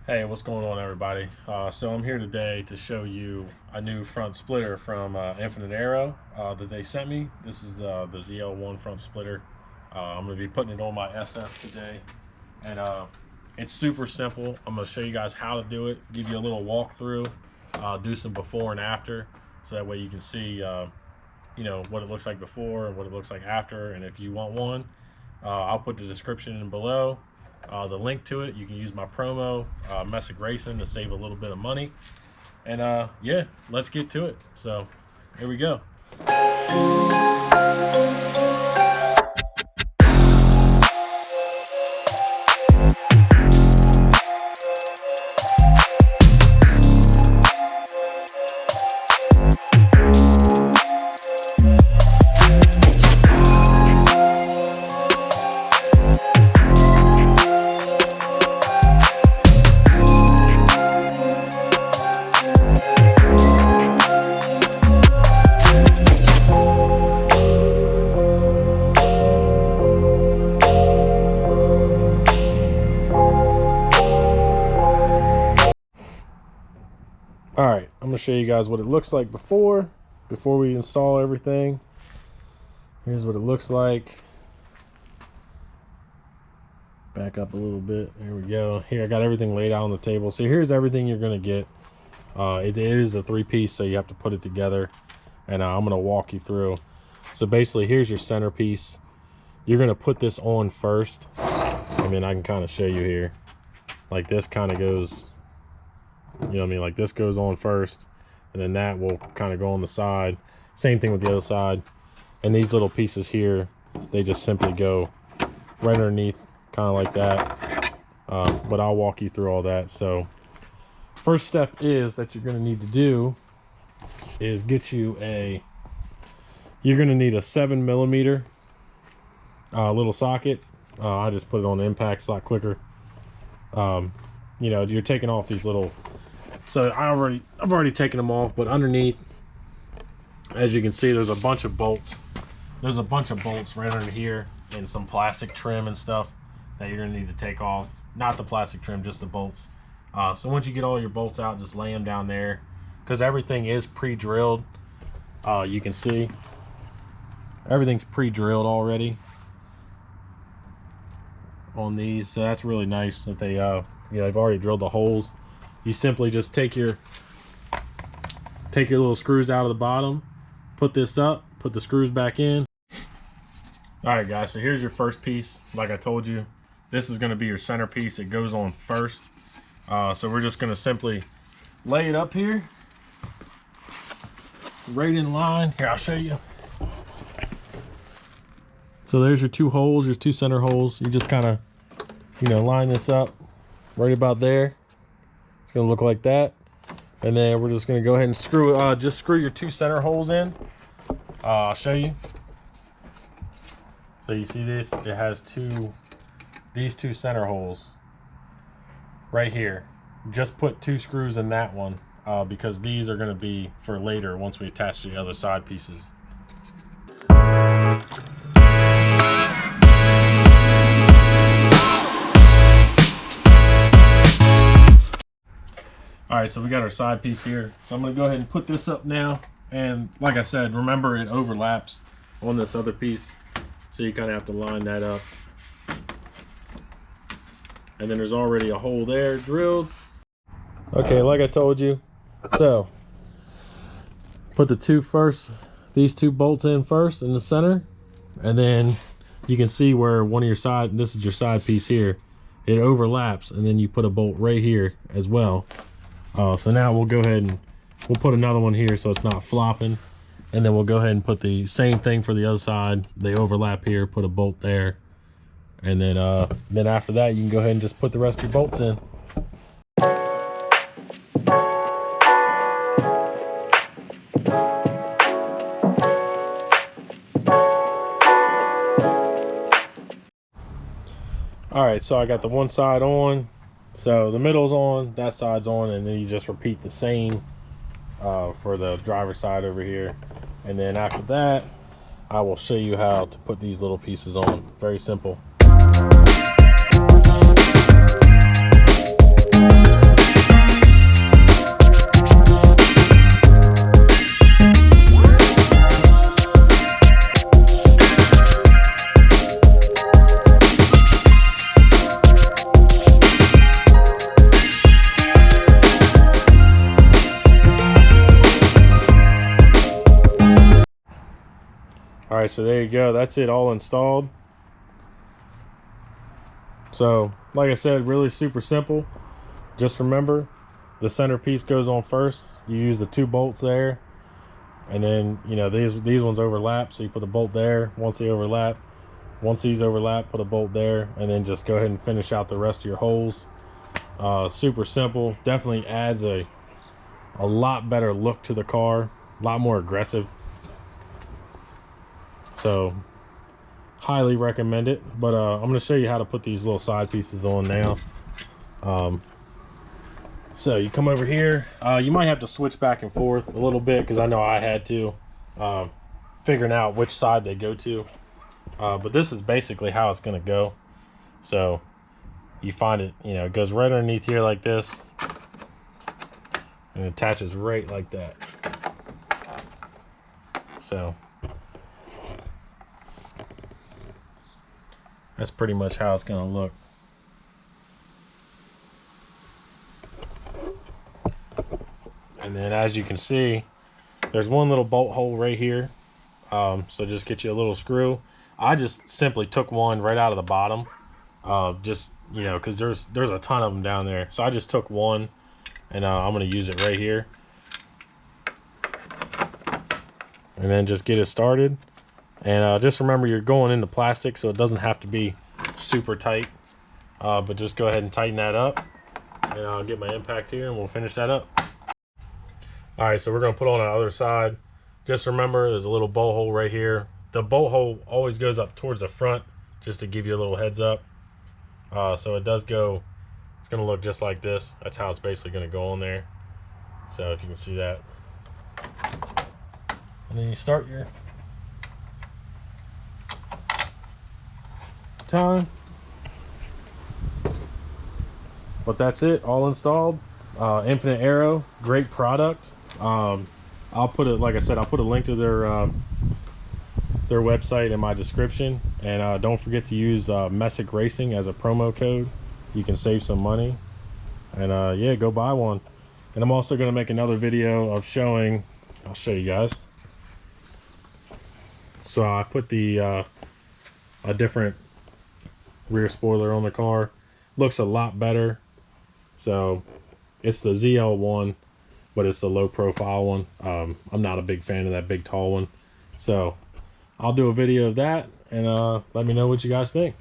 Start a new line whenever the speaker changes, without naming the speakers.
Hey, what's going on, everybody? So I'm here today to show you a new front splitter from Infinite Aero that they sent me. This is the ZL1 front splitter. I'm going to be putting it on my SS today, and it's super simple. I'm going to show you guys how to do it, give you a little walkthrough, do some before and after, so that way you can see, what it looks like before and what it looks like after. And if you want one, I'll put the description in below. The link to it. You can use my promo MessickRacing to save a little bit of money, and yeah, let's get to it. So here we go. All right, I'm gonna show you guys what it looks like before we install everything. Here's what it looks like. Back up a little bit. There we go. Here, I got everything laid out on the table. So here's everything you're gonna get. It is a three-piece, so you have to put it together, and I'm gonna walk you through. So basically, here's your centerpiece. You're gonna put this on first, and then I can kind of show you here. Like this kind of goes, you know what I mean, like this goes on first, and then that will kind of go on the side. Same thing with the other side. And these little pieces here, they just simply go right underneath, kind of like that. But I'll walk you through all that. So first step is that you're going to need to do is get you you're going to need a 7mm little socket. I just put it on the impact, it's a lot quicker. You're taking off these little, so I've already taken them off, but underneath, as you can see, there's a bunch of bolts. There's a bunch of bolts right under here and some plastic trim and stuff that you're gonna need to take off. Not the plastic trim, just the bolts. So once you get all your bolts out, just lay them down there, because everything is pre-drilled. You can see everything's pre-drilled already on these, so that's really nice that they they've already drilled the holes. You simply just take your little screws out of the bottom, put this up, put the screws back in. All right, guys, so here's your first piece. Like I told you, this is going to be your centerpiece. It goes on first. So we're just going to simply lay it up here, right in line. Here, I'll show you. So there's your two holes, your two center holes. You just kind of, line this up right about there. It's gonna look like that, and then we're just gonna go ahead and screw your two center holes in. I'll show you. So you see this, it has these two center holes right here. Just put two screws in that one, because these are gonna be for later once we attach the other side pieces. All right, so we got our side piece here. So I'm gonna go ahead and put this up now. And like I said, remember it overlaps on this other piece. So you kind of have to line that up. And then there's already a hole there drilled. Okay, like I told you. So put these two bolts in first in the center. And then you can see where one of your this is your side piece here. It overlaps, and then you put a bolt right here as well. So now we'll go ahead and we'll put another one here so it's not flopping, and then we'll go ahead and put the same thing for the other side. They overlap here, put a bolt there, and then after that you can go ahead and just put the rest of your bolts in. All right, so I got the one side on. So the middle's on, that side's on, and then you just repeat the same for the driver's side over here. And then after that, I will show you how to put these little pieces on. Very simple. right, so there you go. That's it all installed. So like I said, really super simple. Just remember, the centerpiece goes on first. You use the 2 bolts there, and then, you know, these ones overlap, so you put the bolt there. Once they overlap, once these overlap, put a bolt there, and then just go ahead and finish out the rest of your holes. Super simple. Definitely adds a lot better look to the car, a lot more aggressive. So highly recommend it. But I'm going to show you how to put these little side pieces on now. So you come over here. You might have to switch back and forth a little bit, because I know I had to, figuring out which side they go to. But this is basically how it's going to go. So you find it, you know, it goes right underneath here like this, and it attaches right like that. So that's pretty much how it's going to look. And then, as you can see, there's one little bolt hole right here. So just get you a little screw. I just simply took one right out of the bottom, just, you know, because there's a ton of them down there. So I just took one, and I'm going to use it right here. And then just get it started. And just remember, you're going into plastic, so it doesn't have to be super tight. But just go ahead and tighten that up. And I'll get my impact here, and we'll finish that up. All right, so we're going to put on the other side. Just remember, there's a little bolt hole right here. The bolt hole always goes up towards the front, just to give you a little heads up. So it does go, it's going to look just like this. That's how it's basically going to go on there. So if you can see that. And then you start your time. But that's it, all installed. Infinite Aero, great product. I'll put it, like I said, I'll put a link to their website in my description, and don't forget to use MessickRacing as a promo code. You can save some money, and yeah, go buy one. And I'm also going to make another video of showing, I'll show you guys. So I put the a different rear spoiler on the car. Looks a lot better. So it's the ZL1, but it's the low profile one. I'm not a big fan of that big tall one. So I'll do a video of that, and let me know what you guys think.